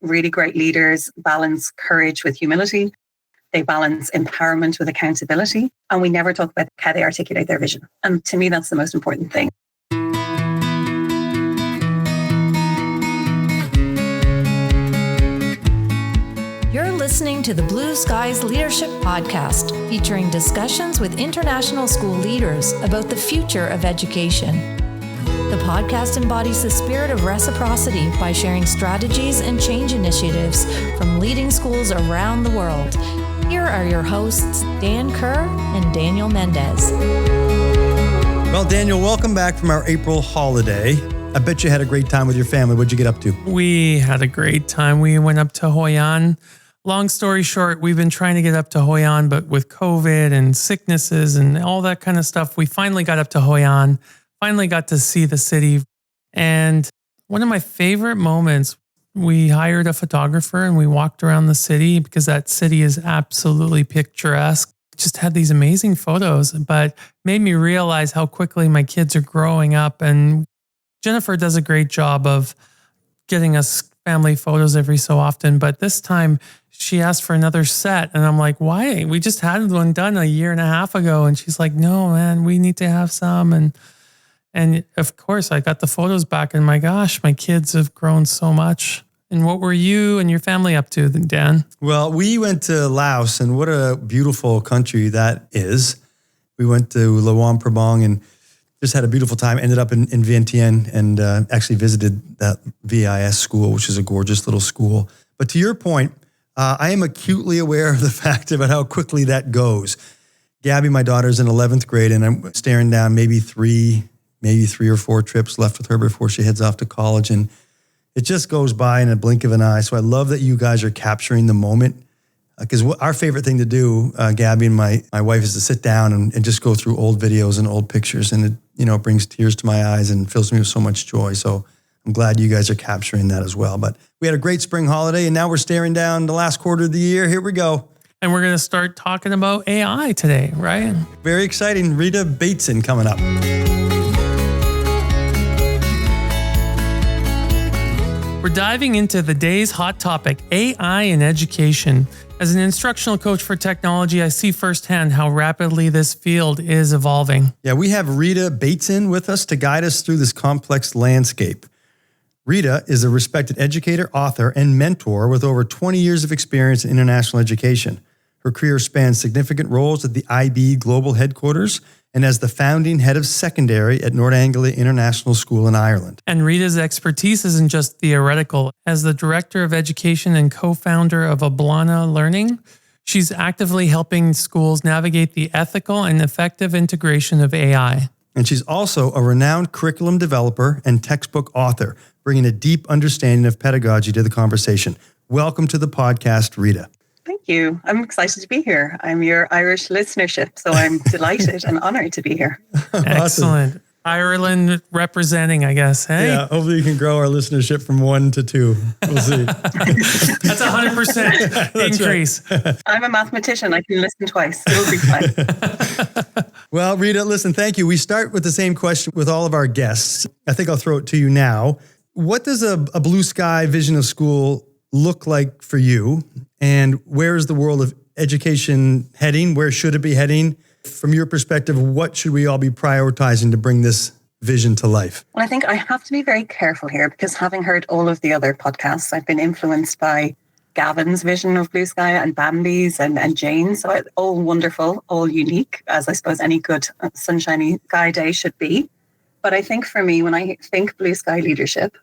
Really great leaders balance courage with humility. They balance empowerment with accountability. And we never talk about how they articulate their vision. And to me, that's the most important thing. You're listening to the Blue Skies Leadership Podcast, featuring discussions with international school leaders about the future of education. The podcast embodies the spirit of reciprocity by sharing strategies and change initiatives from leading schools around the world. Here are your hosts, Dan Kerr and Daniel Mendes. Well, Daniel, welcome back from our April holiday. I bet you had a great time with your family. What'd you get up to? We had a great time. We went up to Hoi An. Long story short, we've been trying to get up to Hoi An, but with COVID and sicknesses and all that kind of stuff, we finally got up to Hoi An, finally got to see the city. And one of my favorite moments, we hired a photographer and we walked around the city because that city is absolutely picturesque. Just had these amazing photos, but made me realize how quickly my kids are growing up. And Jennifer does a great job of getting us family photos every so often. But this time she asked for another set. And I'm like, why? We just had one done a year and a half ago. And she's like, no, man, we need to have some. And of course, I got the photos back, and my gosh, my kids have grown so much. And what were you and your family up to, Dan? Well, we went to Laos, and what a beautiful country that is. We went to Luang Prabang and just had a beautiful time. Ended up in Vientiane and actually visited that VIS school, which is a gorgeous little school. But to your point, I am acutely aware of the fact about how quickly that goes. Gabby, my daughter's in 11th grade, and I'm staring down maybe three or four trips left with her before she heads off to college. And it just goes by in a blink of an eye. So I love that you guys are capturing the moment, because our favorite thing to do, Gabby and my wife, is to sit down and just go through old videos and old pictures. And it brings tears to my eyes and fills me with so much joy. So I'm glad you guys are capturing that as well. But we had a great spring holiday, and now we're staring down the last quarter of the year. Here we go. And we're going to start talking about AI today, right? Very exciting. Rita Bateson coming up. We're diving into the day's hot topic, AI in education. As an instructional coach for technology, I see firsthand how rapidly this field is evolving. Yeah, we have Rita Bateson with us to guide us through this complex landscape. Rita is a respected educator, author, and mentor with over 20 years of experience in international education. Her career spans significant roles at the IB Global Headquarters and as the founding head of secondary at North Anglia International School in Ireland. And Rita's expertise isn't just theoretical. As the director of education and co-founder of Eblana Learning, she's actively helping schools navigate the ethical and effective integration of AI. And she's also a renowned curriculum developer and textbook author, bringing a deep understanding of pedagogy to the conversation. Welcome to the podcast, Rita. Thank you. I'm excited to be here. I'm your Irish listenership, so I'm delighted and honored to be here. Excellent. Ireland representing, I guess. Hey? Yeah, hopefully you can grow our listenership from 1 to 2. We'll see. That's 100% increase. Right. I'm a mathematician. I can listen twice. It'll be fine. Well, Rita, listen, thank you. We start with the same question with all of our guests. I think I'll throw it to you now. What does a blue sky vision of school look like for you? And where is the world of education heading? Where should it be heading? From your perspective, what should we all be prioritizing to bring this vision to life? Well, I think I have to be very careful here, because having heard all of the other podcasts, I've been influenced by Gavin's vision of blue sky and Bambi's and Jane's. So all wonderful, all unique, as I suppose any good sunshiny sky day should be. But I think for me, when I think blue sky leadership,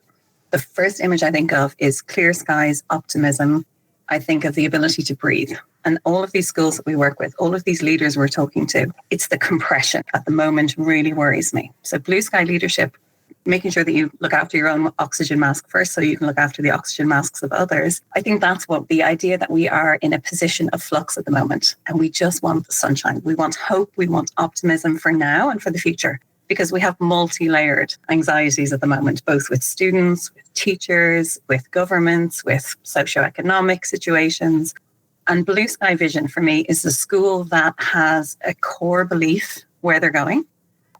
the first image I think of is clear skies, optimism. I think of the ability to breathe. And all of these schools that we work with, all of these leaders we're talking to, it's the compression at the moment really worries me. So blue sky leadership, making sure that you look after your own oxygen mask first so you can look after the oxygen masks of others. I think that's what the idea that we are in a position of flux at the moment. And we just want the sunshine. We want hope. We want optimism for now and for the future. Because we have multi-layered anxieties at the moment, both with students, with teachers, with governments, with socioeconomic situations. And Blue Sky Vision for me is a school that has a core belief where they're going,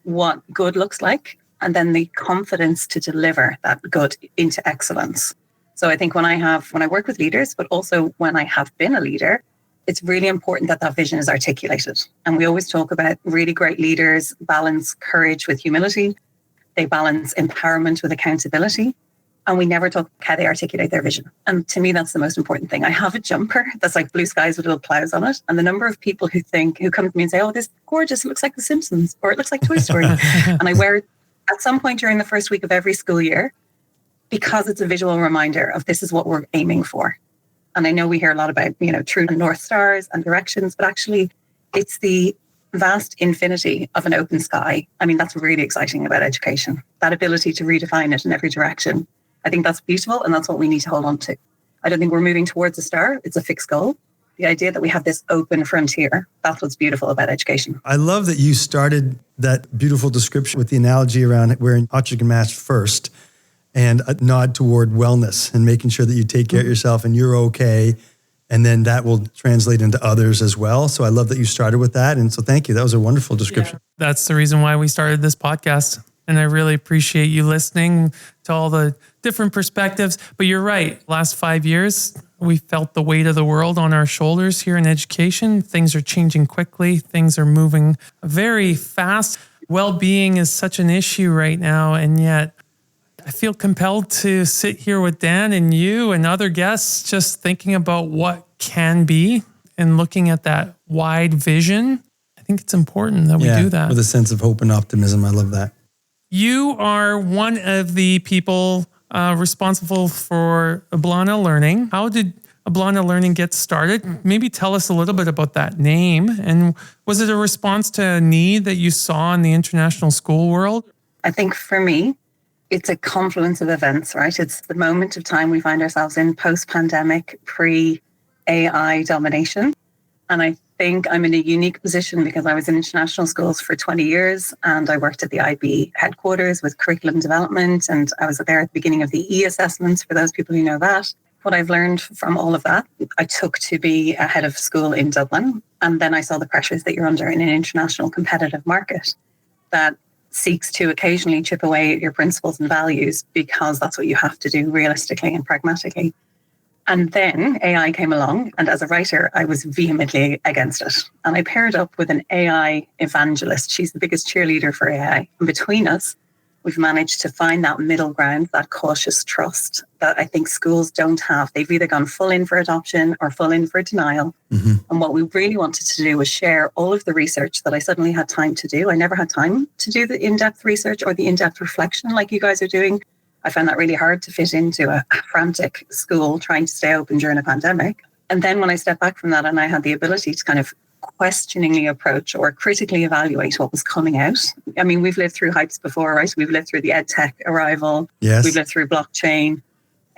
what good looks like, and then the confidence to deliver that good into excellence. So I think when I work with leaders, but also when I have been a leader, it's really important that that vision is articulated. And we always talk about really great leaders balance courage with humility. They balance empowerment with accountability. And we never talk how they articulate their vision. And to me, that's the most important thing. I have a jumper that's like blue skies with little clouds on it. And the number of people who come to me and say, oh, this is gorgeous. It looks like The Simpsons, or it looks like Toy Story. And I wear it at some point during the first week of every school year because it's a visual reminder of this is what we're aiming for. And I know we hear a lot about, true North Stars and directions, but actually it's the vast infinity of an open sky. I mean, that's really exciting about education, that ability to redefine it in every direction. I think that's beautiful, and that's what we need to hold on to. I don't think we're moving towards a star. It's a fixed goal. The idea that we have this open frontier, that's what's beautiful about education. I love that you started that beautiful description with the analogy around wearing oxygen mask first and a nod toward wellness and making sure that you take care of yourself and you're okay. And then that will translate into others as well. So I love that you started with that. And so thank you. That was a wonderful description. Yeah. That's the reason why we started this podcast. And I really appreciate you listening to all the different perspectives. But you're right. Last 5 years, we felt the weight of the world on our shoulders here in education. Things are changing quickly. Things are moving very fast. Well-being is such an issue right now. And yet I feel compelled to sit here with Dan and you and other guests, just thinking about what can be and looking at that wide vision. I think it's important that we do that. With a sense of hope and optimism. I love that. You are one of the people responsible for Eblana Learning. How did Eblana Learning get started? Maybe tell us a little bit about that name. And was it a response to a need that you saw in the international school world? I think for me, it's a confluence of events, right? It's the moment of time we find ourselves in post-pandemic, pre-AI domination. And I think I'm in a unique position because I was in international schools for 20 years and I worked at the IB headquarters with curriculum development, and I was there at the beginning of the e-assessments for those people who know that. What I've learned from all of that, I took to be a head of school in Dublin. And then I saw the pressures that you're under in an international competitive market that seeks to occasionally chip away at your principles and values because that's what you have to do realistically and pragmatically. And then AI came along, and as a writer, I was vehemently against it. And I paired up with an AI evangelist. She's the biggest cheerleader for AI. And between us, we've managed to find that middle ground, that cautious trust that I think schools don't have. They've either gone full in for adoption or full in for denial. Mm-hmm. And what we really wanted to do was share all of the research that I suddenly had time to do. I never had time to do the in-depth research or the in-depth reflection like you guys are doing. I found that really hard to fit into a frantic school trying to stay open during a pandemic. And then when I stepped back from that and I had the ability to kind of questioningly approach or critically evaluate what was coming out. I mean, we've lived through hypes before, right? We've lived through the EdTech arrival. Yes. We've lived through blockchain,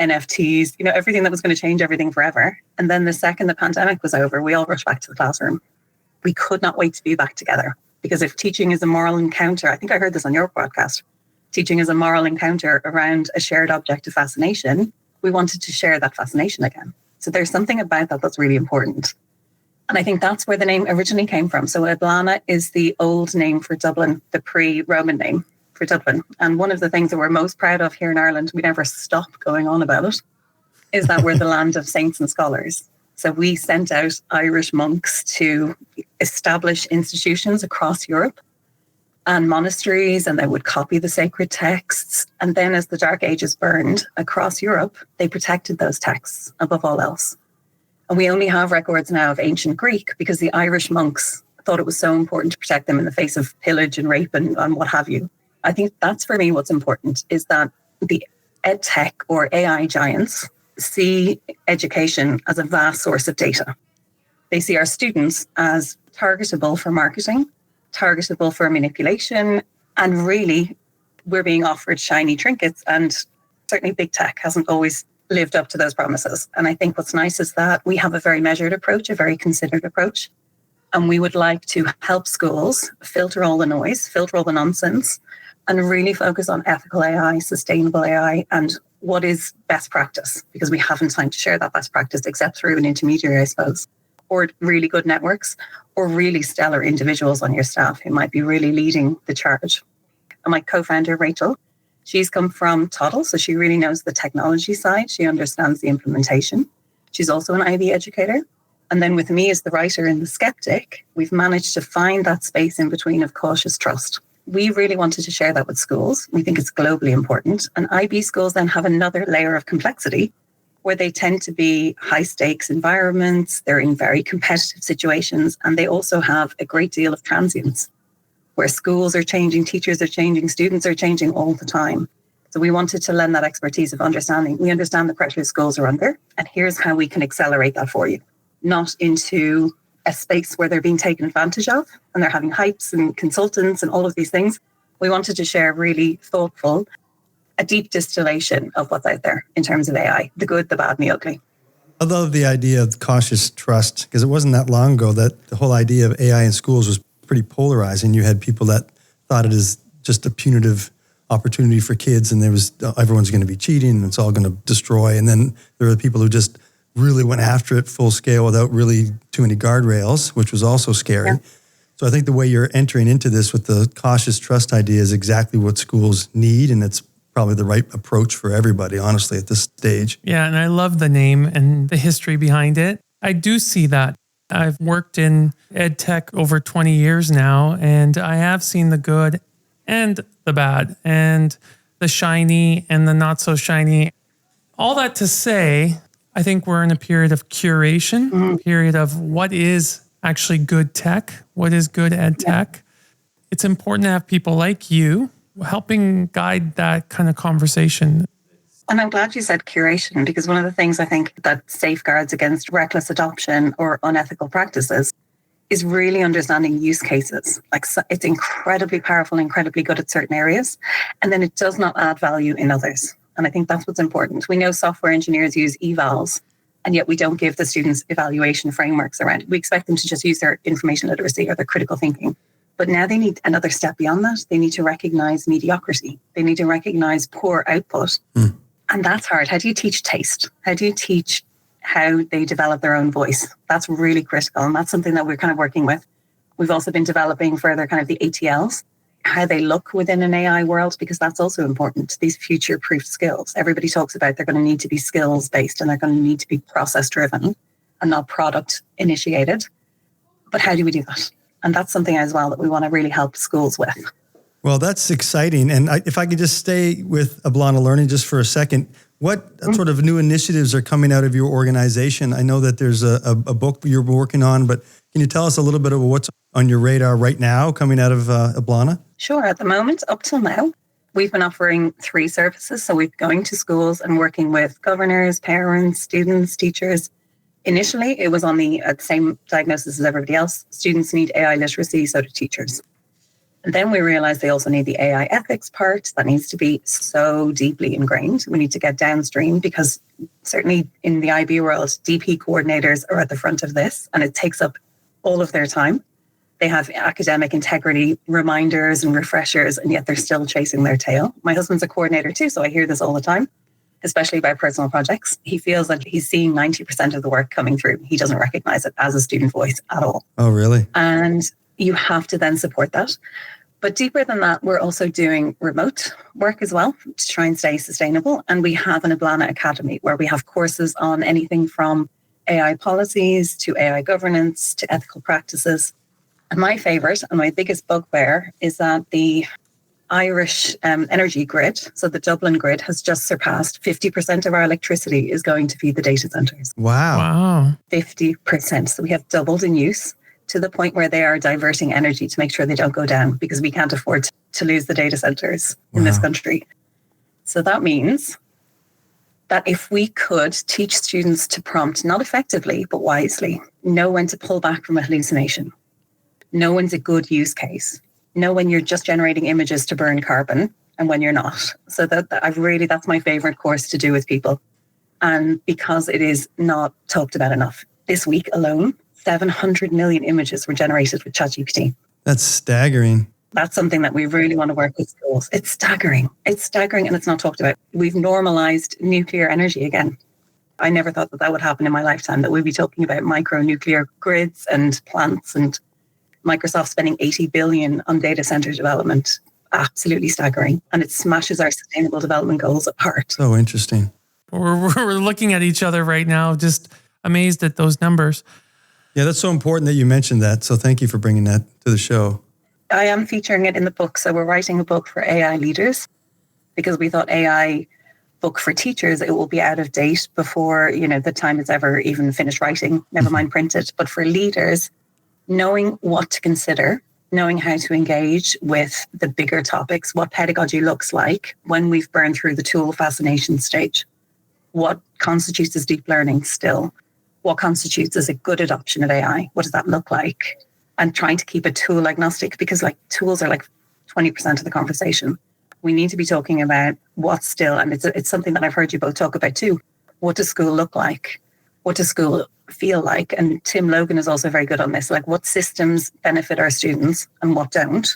NFTs, everything that was going to change everything forever. And then the second the pandemic was over, we all rushed back to the classroom. We could not wait to be back together because if teaching is a moral encounter, I think I heard this on your podcast, teaching is a moral encounter around a shared object of fascination. We wanted to share that fascination again. So there's something about that that's really important. And I think that's where the name originally came from. So Eblana is the old name for Dublin, the pre-Roman name for Dublin. And one of the things that we're most proud of here in Ireland, we never stop going on about it, is that we're the land of saints and scholars. So we sent out Irish monks to establish institutions across Europe and monasteries, and they would copy the sacred texts. And then as the Dark Ages burned across Europe, they protected those texts above all else. And we only have records now of ancient Greek because the Irish monks thought it was so important to protect them in the face of pillage and rape and what have you. I think that's for me what's important is that the EdTech or AI giants see education as a vast source of data. They see our students as targetable for marketing, targetable for manipulation, and really we're being offered shiny trinkets, and certainly big tech hasn't always lived up to those promises. And I think what's nice is that we have a very measured approach, a very considered approach. And we would like to help schools filter all the noise, filter all the nonsense, and really focus on ethical AI, sustainable AI, and what is best practice, because we haven't time to share that best practice except through an intermediary, I suppose, or really good networks, or really stellar individuals on your staff who might be really leading the charge. And my co-founder, Rachel, She's come from Toddle, so she really knows the technology side. She understands the implementation. She's also an IB educator. And then with me as the writer and the skeptic, we've managed to find that space in between of cautious trust. We really wanted to share that with schools. We think it's globally important. And IB schools then have another layer of complexity where they tend to be high stakes environments. They're in very competitive situations. And they also have a great deal of transience where schools are changing, teachers are changing, students are changing all the time. So we wanted to lend that expertise of understanding. We understand the pressures schools are under, and here's how we can accelerate that for you. Not into a space where they're being taken advantage of and they're having hypes and consultants and all of these things. We wanted to share really thoughtful, a deep distillation of what's out there in terms of AI, the good, the bad, and the ugly. I love the idea of cautious trust, because it wasn't that long ago that the whole idea of AI in schools was pretty polarizing. You had people that thought it is just a punitive opportunity for kids, and everyone's going to be cheating and it's all going to destroy. And then there are the people who just really went after it full scale without really too many guardrails, which was also scary. Yeah. So I think the way you're entering into this with the cautious trust idea is exactly what schools need, and it's probably the right approach for everybody, honestly, at this stage. Yeah, and I love the name and the history behind it. I do see that. I've worked in ed tech over 20 years now, and I have seen the good and the bad and the shiny and the not so shiny. All that to say, I think we're in a period of curation, a period of what is actually good tech, what is good ed tech. It's important to have people like you helping guide that kind of conversation. And I'm glad you said curation, because one of the things I think that safeguards against reckless adoption or unethical practices is really understanding use cases. Like, it's incredibly powerful, incredibly good at certain areas, and then it does not add value in others. And I think that's what's important. We know software engineers use evals, and yet we don't give the students evaluation frameworks around it. We expect them to just use their information literacy or their critical thinking. But now they need another step beyond that. They need to recognize mediocrity. They need to recognize poor output. And that's hard. How do you teach taste? How do you teach how they develop their own voice? That's really critical. And that's something that we're kind of working with. We've also been developing further kind of the ATLs, how they look within an AI world, because that's also important. These future-proof skills. Everybody talks about they're going to need to be skills-based and they're going to need to be process-driven and not product-initiated. But how do we do that? And that's something as well that we want to really help schools with. Well, that's exciting. And if I could just stay with Eblana Learning just for a second, what sort of new initiatives are coming out of your organization? I know that there's a book you're working on, but can you tell us a little bit of what's on your radar right now coming out of Eblana? Sure. At the moment, up till now, we've been offering 3 services. So we're going to schools and working with governors, parents, students, teachers. Initially, it was on the same diagnosis as everybody else. Students need AI literacy, so do teachers. And then we realized they also need the AI ethics part. That needs to be so deeply ingrained. We need to get downstream, because certainly in the IB world, DP coordinators are at the front of this, and it takes up all of their time. They have academic integrity reminders and refreshers, and yet they're still chasing their tail. My husband's a coordinator too, so I hear this all the time, especially about personal projects. He feels that he's seeing 90% of the work coming through. He doesn't recognize it as a student voice at all. Oh, really? And you have to then support that. But deeper than that, we're also doing remote work as well to try and stay sustainable. And we have an Eblana Academy where we have courses on anything from AI policies to AI governance to ethical practices. And my favorite and my biggest bugbear is that the Irish energy grid, so the Dublin grid, has just surpassed 50% of our electricity is going to feed the data centres. Wow. 50%. So we have doubled in use, to the point where they are diverting energy to make sure they don't go down, because we can't afford to lose the data centers in this country. So that means that if we could teach students to prompt, not effectively, but wisely, know when to pull back from a hallucination, know when's a good use case, know when you're just generating images to burn carbon and when you're not. So that's my favorite course to do with people. And because it is not talked about enough. This week alone, 700 million images were generated with ChatGPT. That's staggering. That's something that we really want to work with schools. It's staggering. It's staggering, and it's not talked about. We've normalized nuclear energy again. I never thought that would happen in my lifetime, that we'd be talking about micro-nuclear grids and plants, and Microsoft spending $80 billion on data center development. absolutely staggering. And it smashes our sustainable development goals apart. So interesting. We're looking at each other right now, just amazed at those numbers. Yeah, that's so important that you mentioned that. So thank you for bringing that to the show. I am featuring it in the book. So we're writing a book for AI leaders because we thought AI book for teachers, it will be out of date before, the time it's ever even finished writing, never mind printed. But for leaders, knowing what to consider, knowing how to engage with the bigger topics, what pedagogy looks like when we've burned through the tool fascination stage, what constitutes as deep learning still, what constitutes as a good adoption of AI, what does that look like? And trying to keep it tool agnostic, because tools are 20% of the conversation. We need to be talking about what's still, and it's something that I've heard you both talk about too. What does school look like? What does school feel like? And Tim Logan is also very good on this. What systems benefit our students and what don't?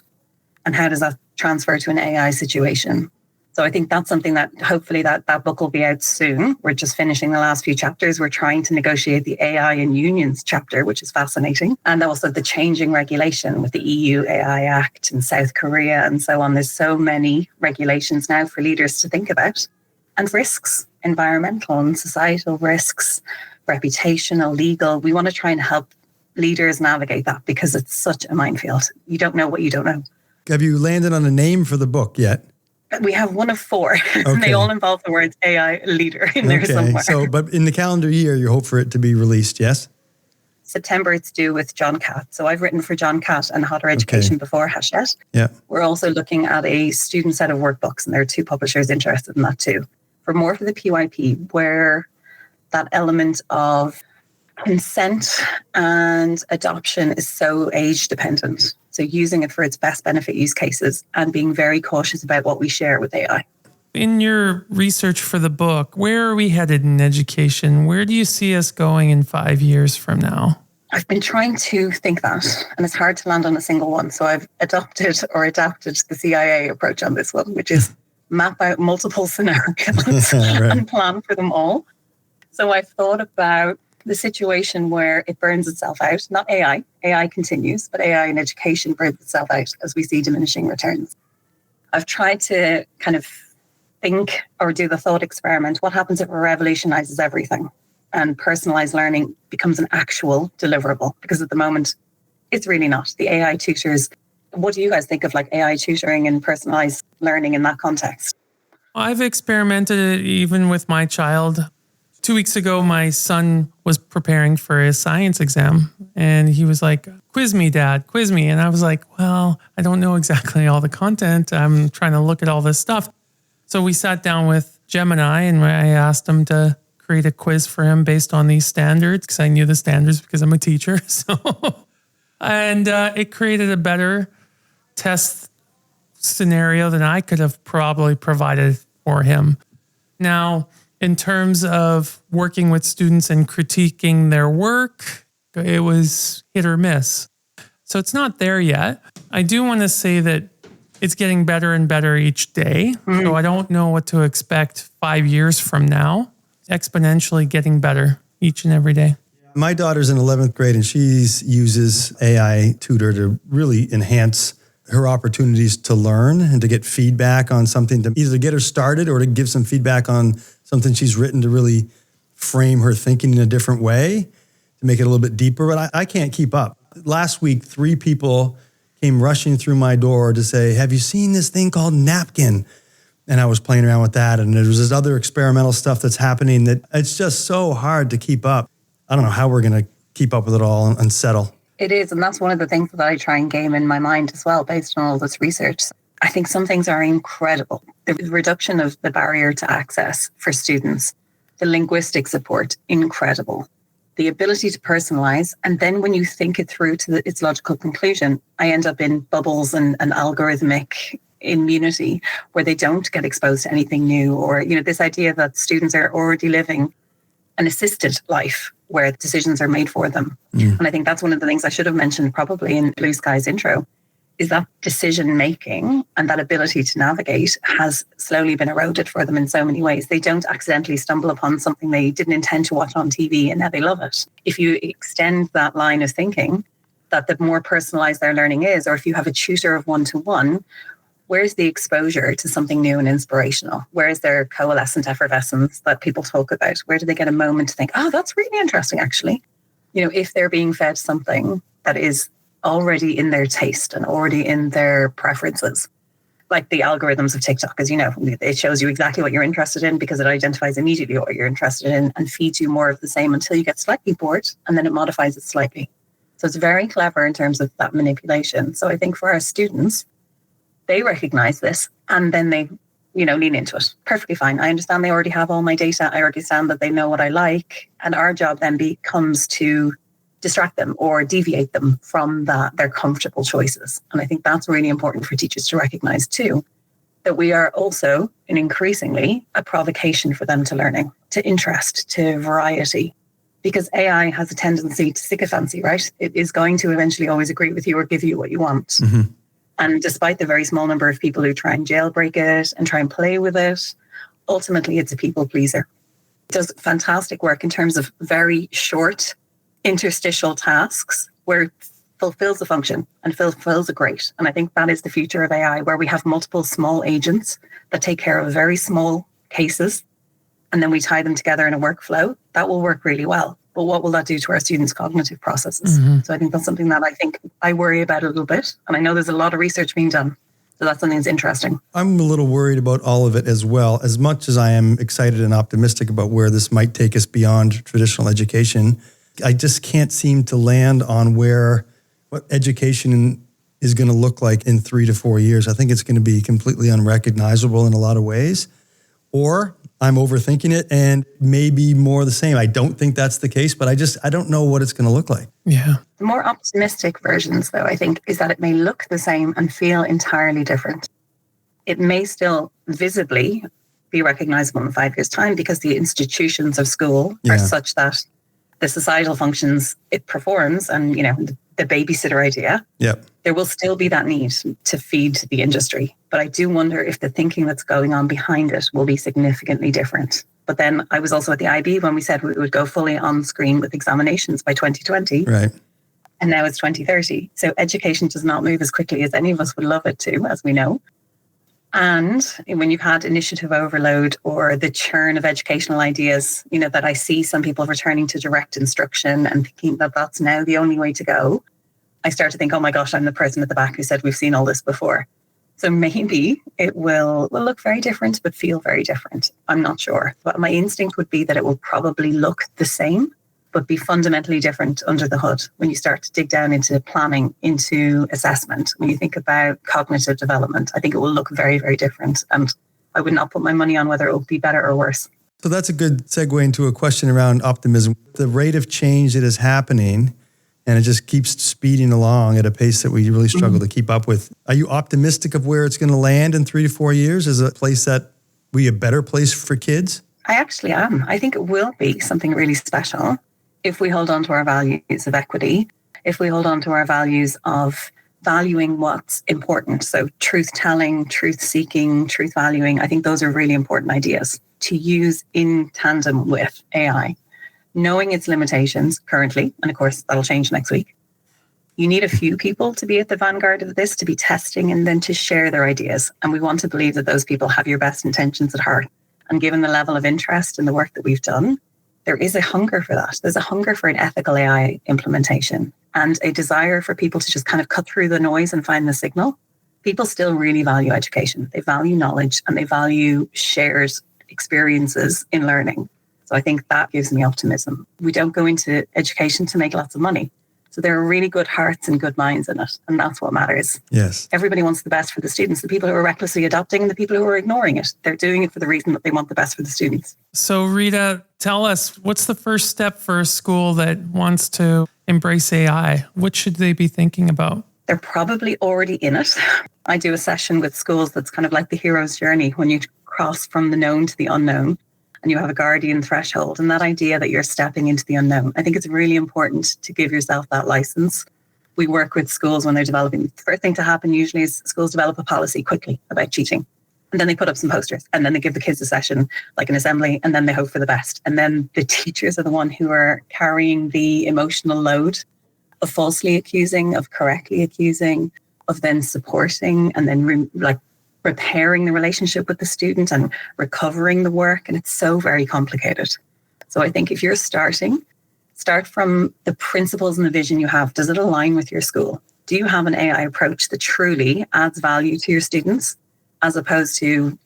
And how does that transfer to an AI situation? So I think that's something that hopefully that book will be out soon. We're just finishing the last few chapters. We're trying to negotiate the AI and unions chapter, which is fascinating. And also the changing regulation with the EU AI Act and South Korea and so on. There's so many regulations now for leaders to think about. And risks, environmental and societal risks, reputational, legal. We want to try and help leaders navigate that because it's such a minefield. You don't know what you don't know. Have you landed on a name for the book yet? We have one of 4. Okay. They all involve the words AI leader in there somewhere. So, but in the calendar year, you hope for it to be released, yes? September, it's due with John Catt. So I've written for John Catt and Hotter Education before, #. Yeah. We're also looking at a student set of workbooks, and there are 2 publishers interested in that too. For the PYP, where that element of consent and adoption is so age dependent. So using it for its best benefit use cases and being very cautious about what we share with AI. In your research for the book, where are we headed in education? Where do you see us going in 5 years from now? I've been trying to think that, and it's hard to land on a single one. So I've adapted the CIA approach on this one, which is map out multiple scenarios and plan for them all. So I've thought about the situation where it burns itself out, not AI. AI continues, but AI in education burns itself out as we see diminishing returns. I've tried to kind of think or do the thought experiment. What happens if it revolutionizes everything and personalized learning becomes an actual deliverable? Because at the moment, it's really not. The AI tutors, what do you guys think of AI tutoring and personalized learning in that context? I've experimented it even with my child. 2 weeks ago, my son was preparing for his science exam and he was like, "Quiz me, Dad, quiz me." And I was like, "Well, I don't know exactly all the content. I'm trying to look at all this stuff." So we sat down with Gemini and I asked him to create a quiz for him based on these standards because I knew the standards because I'm a teacher. And it created a better test scenario than I could have probably provided for him. Now, in terms of working with students and critiquing their work, it was hit or miss. So it's not there yet. I do want to say that it's getting better and better each day. Mm-hmm. So I don't know what to expect 5 years from now. Exponentially getting better each and every day. My daughter's in 11th grade and she uses AI Tutor to really enhance her opportunities to learn and to get feedback on something, to either get her started or to give some feedback on something she's written to really frame her thinking in a different way, to make it a little bit deeper. But I can't keep up. Last week, 3 people came rushing through my door to say, "Have you seen this thing called napkin?" And I was playing around with that. And there was this other experimental stuff that's happening that it's just so hard to keep up. I don't know how we're going to keep up with it all and settle. It is. And that's one of the things that I try and game in my mind as well, based on all this research. I think some things are incredible. The reduction of the barrier to access for students, the linguistic support, incredible. The ability to personalize. And then when you think it through to its logical conclusion, I end up in bubbles and algorithmic immunity where they don't get exposed to anything new, or, this idea that students are already living an assisted life where decisions are made for them. Mm. And I think that's one of the things I should have mentioned probably in Blue Sky's intro, is that decision making and that ability to navigate has slowly been eroded for them in so many ways. They don't accidentally stumble upon something they didn't intend to watch on TV and now they love it. If you extend that line of thinking, that the more personalized their learning is, or if you have a tutor of one-to-one, where's the exposure to something new and inspirational? Where is their coalescent effervescence that people talk about? Where do they get a moment to think, oh, that's really interesting, actually? If they're being fed something that is already in their taste and already in their preferences, like the algorithms of TikTok, as you know, it shows you exactly what you're interested in because it identifies immediately what you're interested in and feeds you more of the same until you get slightly bored, and then it modifies it slightly. So it's very clever in terms of that manipulation. So I think for our students, they recognize this and then they, lean into it. Perfectly fine. I understand they already have all my data. I already understand that they know what I like. And our job then becomes to distract them or deviate them from their comfortable choices. And I think that's really important for teachers to recognize too, that we are also increasingly a provocation for them to learning, to interest, to variety, because AI has a tendency to sycophancy, right? It is going to eventually always agree with you or give you what you want. Mm-hmm. And despite the very small number of people who try and jailbreak it and try and play with it, ultimately it's a people pleaser. It does fantastic work in terms of very short interstitial tasks where it fulfills the function and fulfills a great. And I think that is the future of AI, where we have multiple small agents that take care of very small cases, and then we tie them together in a workflow. That will work really well. But what will that do to our students' cognitive processes? Mm-hmm. So I think that's something that I worry about a little bit. And I know there's a lot of research being done. So that's something that's interesting. I'm a little worried about all of it as well. As much as I am excited and optimistic about where this might take us beyond traditional education, I just can't seem to land on what education is going to look like in 3 to 4 years. I think it's going to be completely unrecognizable in a lot of ways. Or I'm overthinking it and maybe more the same. I don't think that's the case, but I don't know what it's going to look like. Yeah. The more optimistic versions, though, I think, is that it may look the same and feel entirely different. It may still visibly be recognizable in 5 years' time because the institutions of school are such that the societal functions it performs and, the babysitter idea, there will still be that need to feed the industry. But I do wonder if the thinking that's going on behind it will be significantly different. But then I was also at the IB when we said we would go fully on screen with examinations by 2020. Right. And now it's 2030. So education does not move as quickly as any of us would love it to, as we know. And when you've had initiative overload or the churn of educational ideas, that I see some people returning to direct instruction and thinking that that's now the only way to go, I start to think, oh my gosh, I'm the person at the back who said we've seen all this before. So maybe it will look very different, but feel very different. I'm not sure. But my instinct would be that it will probably look the same, but be fundamentally different under the hood when you start to dig down into planning, into assessment. When you think about cognitive development, I think it will look very, very different. And I would not put my money on whether it will be better or worse. So that's a good segue into a question around optimism. The rate of change that is happening, and it just keeps speeding along at a pace that we really struggle to keep up with. Are you optimistic of where it's going to land in 3 to 4 years? Is it a place that will be a better place for kids? I actually am. I think it will be something really special if we hold on to our values of equity, if we hold on to our values of valuing what's important. So truth-telling, truth-seeking, truth-valuing, I think those are really important ideas to use in tandem with AI. Knowing its limitations currently, and of course, that'll change next week. You need a few people to be at the vanguard of this, to be testing and then to share their ideas. And we want to believe that those people have your best intentions at heart. And given the level of interest in the work that we've done, there is a hunger for that. There's a hunger for an ethical AI implementation and a desire for people to just kind of cut through the noise and find the signal. People still really value education. They value knowledge and they value shared experiences in learning. So I think that gives me optimism. We don't go into education to make lots of money. So there are really good hearts and good minds in it. And that's what matters. Yes. Everybody wants the best for the students, the people who are recklessly adopting and the people who are ignoring it. They're doing it for the reason that they want the best for the students. So Rita, tell us, what's the first step for a school that wants to embrace AI? What should they be thinking about? They're probably already in it. I do a session with schools that's kind of like the hero's journey when you cross from the known to the unknown. And you have a guardian threshold, and that idea that you're stepping into the unknown. I think it's really important to give yourself that license. We work with schools when they're developing. The first thing to happen usually is schools develop a policy quickly about cheating. And then they put up some posters, and then they give the kids a session, like an assembly, and then they hope for the best. And then the teachers are the one who are carrying the emotional load of falsely accusing, of correctly accusing, of then supporting, and then repairing the relationship with the student and recovering the work. And it's so very complicated. So I think if you're start from the principles and the vision you have. Does it align with your school? Do you have an AI approach that truly adds value to your students as opposed to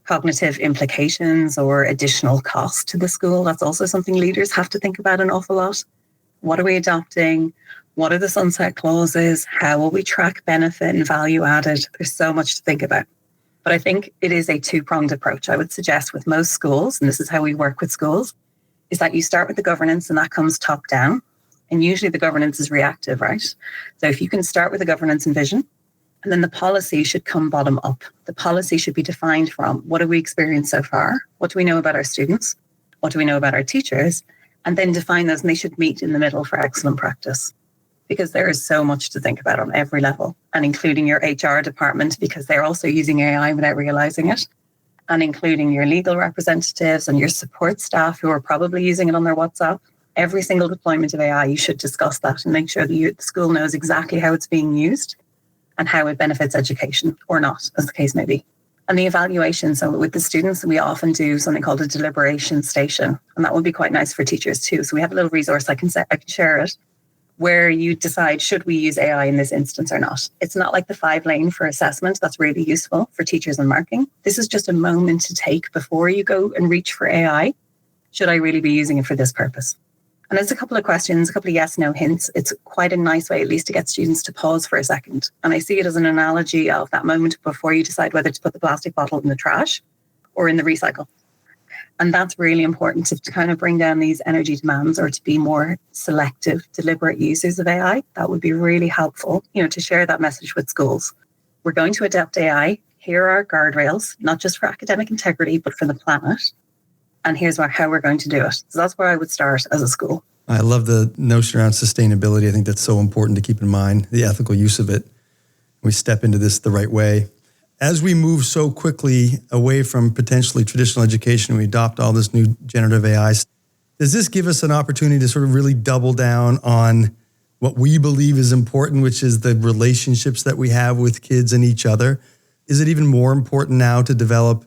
cognitive implications or additional cost to the school? That's also something leaders have to think about an awful lot. What are we adopting? What are the sunset clauses? How will we track benefit and value added? There's so much to think about. But I think it is a two-pronged approach. I would suggest with most schools, and this is how we work with schools, is that you start with the governance and that comes top down. And usually the governance is reactive, right? So if you can start with the governance and vision, and then the policy should come bottom up. The policy should be defined from what have we experienced so far? What do we know about our students? What do we know about our teachers? And then define those, and they should meet in the middle for excellent practice. Because there is so much to think about on every level, and including your HR department, because they're also using AI without realizing it, and including your legal representatives and your support staff who are probably using it on their WhatsApp. Every single deployment of AI, you should discuss that and make sure that the school knows exactly how it's being used and how it benefits education or not, as the case may be. And the evaluation, so with the students, we often do something called a deliberation station, and that would be quite nice for teachers too. So we have a little resource, I can share it, where you decide, should we use AI in this instance or not? It's not like the 5-lane for assessment. That's really useful for teachers and marking. This is just a moment to take before you go and reach for AI. Should I really be using it for this purpose? And there's a couple of questions, a couple of yes, no hints. It's quite a nice way, at least, to get students to pause for a second. And I see it as an analogy of that moment before you decide whether to put the plastic bottle in the trash or in the recycle. And that's really important to kind of bring down these energy demands, or to be more selective, deliberate users of AI. That would be really helpful, to share that message with schools. We're going to adopt AI. Here are our guardrails, not just for academic integrity, but for the planet. And here's how we're going to do it. So that's where I would start as a school. I love the notion around sustainability. I think that's so important to keep in mind, the ethical use of it. We step into this the right way. As we move so quickly away from potentially traditional education, we adopt all this new generative AI. Does this give us an opportunity to sort of really double down on what we believe is important, which is the relationships that we have with kids and each other? Is it even more important now to develop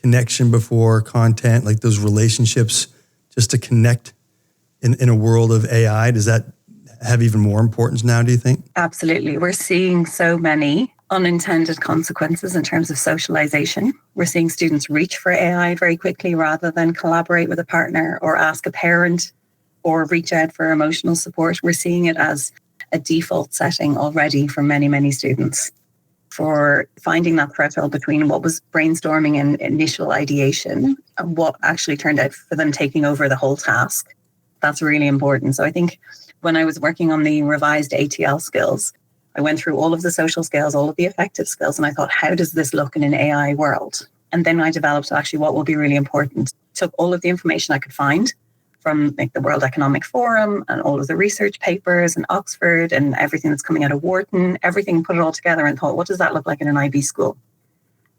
connection before content, like those relationships, just to connect in a world of AI? Does that have even more importance now, do you think? Absolutely. We're seeing so many unintended consequences in terms of socialization. We're seeing students reach for AI very quickly rather than collaborate with a partner or ask a parent or reach out for emotional support. We're seeing it as a default setting already for many, many students. For finding that threshold between what was brainstorming and initial ideation and what actually turned out for them taking over the whole task. That's really important. So I think when I was working on the revised ATL skills, I went through all of the social skills, all of the affective skills, and I thought, how does this look in an AI world? And then I developed actually what will be really important. Took all of the information I could find from the World Economic Forum and all of the research papers and Oxford and everything that's coming out of Wharton, everything, put it all together and thought, what does that look like in an IB school?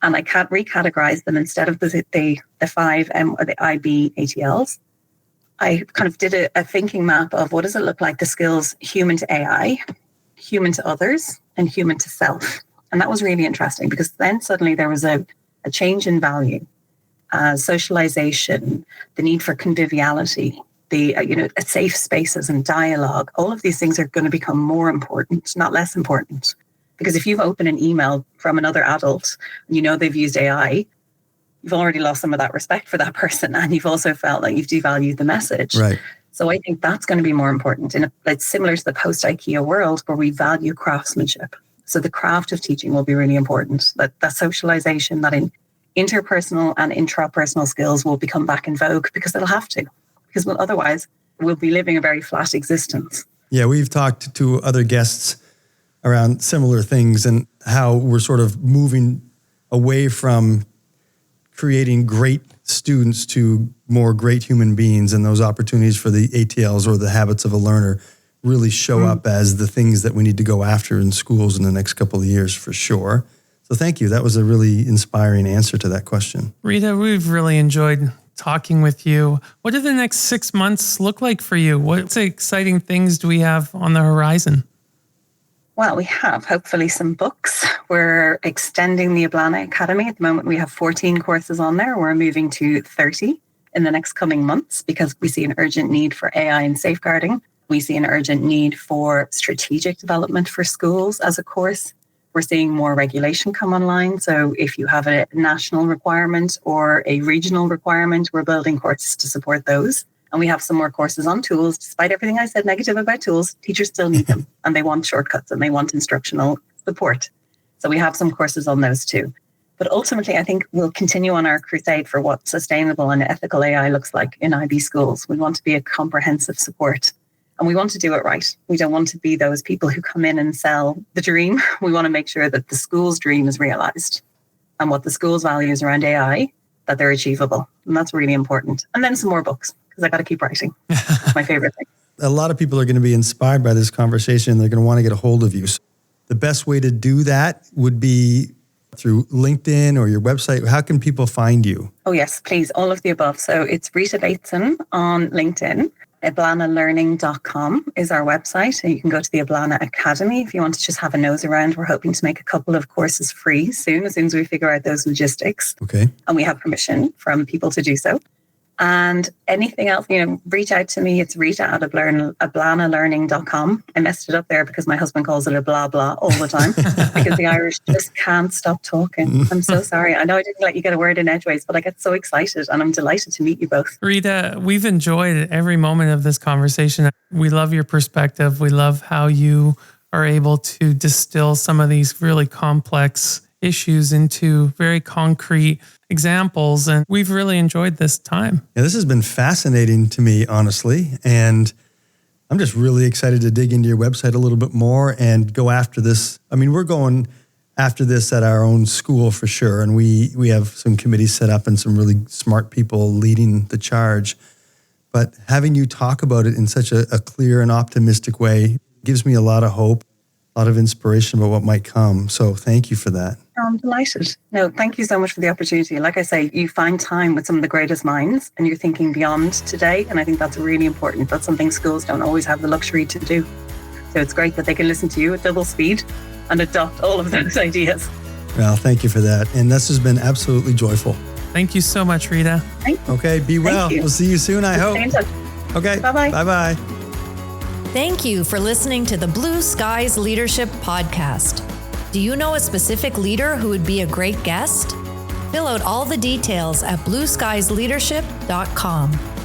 And I recategorized them instead of the 5 or the IB ATLs. I kind of did a thinking map of what does it look like, the skills human to AI, human to others, and human to self. And that was really interesting because then suddenly there was a change in value, socialization, the need for conviviality, safe spaces and dialogue. All of these things are going to become more important, not less important. Because if you've opened an email from another adult and they've used AI, you've already lost some of that respect for that person, and you've also felt like you've devalued the message. Right. So I think that's going to be more important. And it's similar to the post-IKEA world where we value craftsmanship. So the craft of teaching will be really important. That socialization, that interpersonal and intrapersonal skills will become back in vogue because they'll have to. Because otherwise we'll be living a very flat existence. Yeah, we've talked to other guests around similar things and how we're sort of moving away from creating great students to more great human beings, and those opportunities for the ATLs or the habits of a learner really show up as the things that we need to go after in schools in the next couple of years for sure. So thank you. That was a really inspiring answer to that question. Rita, we've really enjoyed talking with you. What do the next 6 months look like for you? What exciting things do we have on the horizon? Well, we have hopefully some books. We're extending the Eblana Academy. At the moment, we have 14 courses on there. We're moving to 30 in the next coming months because we see an urgent need for AI and safeguarding. We see an urgent need for strategic development for schools as a course. We're seeing more regulation come online. So if you have a national requirement or a regional requirement, we're building courses to support those. And we have some more courses on tools. Despite everything I said negative about tools, teachers still need them and they want shortcuts and they want instructional support. So we have some courses on those too. But ultimately, I think we'll continue on our crusade for what sustainable and ethical AI looks like in IB schools. We want to be a comprehensive support. And we want to do it right. We don't want to be those people who come in and sell the dream. We want to make sure that the school's dream is realized and what the school's values around AI, that they're achievable. And that's really important. And then some more books, because I got to keep writing. That's my favorite thing. A lot of people are going to be inspired by this conversation. They're going to want to get a hold of you. So the best way to do that would be through LinkedIn or your website. How can people find you? Oh, yes, please. All of the above. So it's Rita Bateson on LinkedIn. EblanaLearning.com is our website. And you can go to the Eblana Academy if you want to just have a nose around. We're hoping to make a couple of courses free soon, as soon as we figure out those logistics. Okay. And we have permission from people to do so. And anything else, reach out to me. It's Rita at EblanaLearning.com. I messed it up there because my husband calls it a blah, blah all the time because the Irish just can't stop talking. I'm so sorry. I know I didn't let you get a word in edgeways, but I get so excited and I'm delighted to meet you both. Rita, we've enjoyed every moment of this conversation. We love your perspective. We love how you are able to distill some of these really complex issues into very concrete examples. And we've really enjoyed this time. Yeah, this has been fascinating to me, honestly. And I'm just really excited to dig into your website a little bit more and go after this. I mean, we're going after this at our own school for sure. And we have some committees set up and some really smart people leading the charge. But having you talk about it in such a clear and optimistic way gives me a lot of hope, a lot of inspiration about what might come. So thank you for that. I'm delighted. No, thank you so much for the opportunity. Like I say, you find time with some of the greatest minds and you're thinking beyond today. And I think that's really important. That's something schools don't always have the luxury to do. So it's great that they can listen to you at double speed and adopt all of those ideas. Well, thank you for that. And this has been absolutely joyful. Thank you so much, Rita. Thank you. Okay, be well. We'll see you soon, I hope. Stay in touch. Okay. Bye-bye. Bye-bye. Thank you for listening to the Blue Skies Leadership Podcast. Do you know a specific leader who would be a great guest? Fill out all the details at blueskiesleadership.com.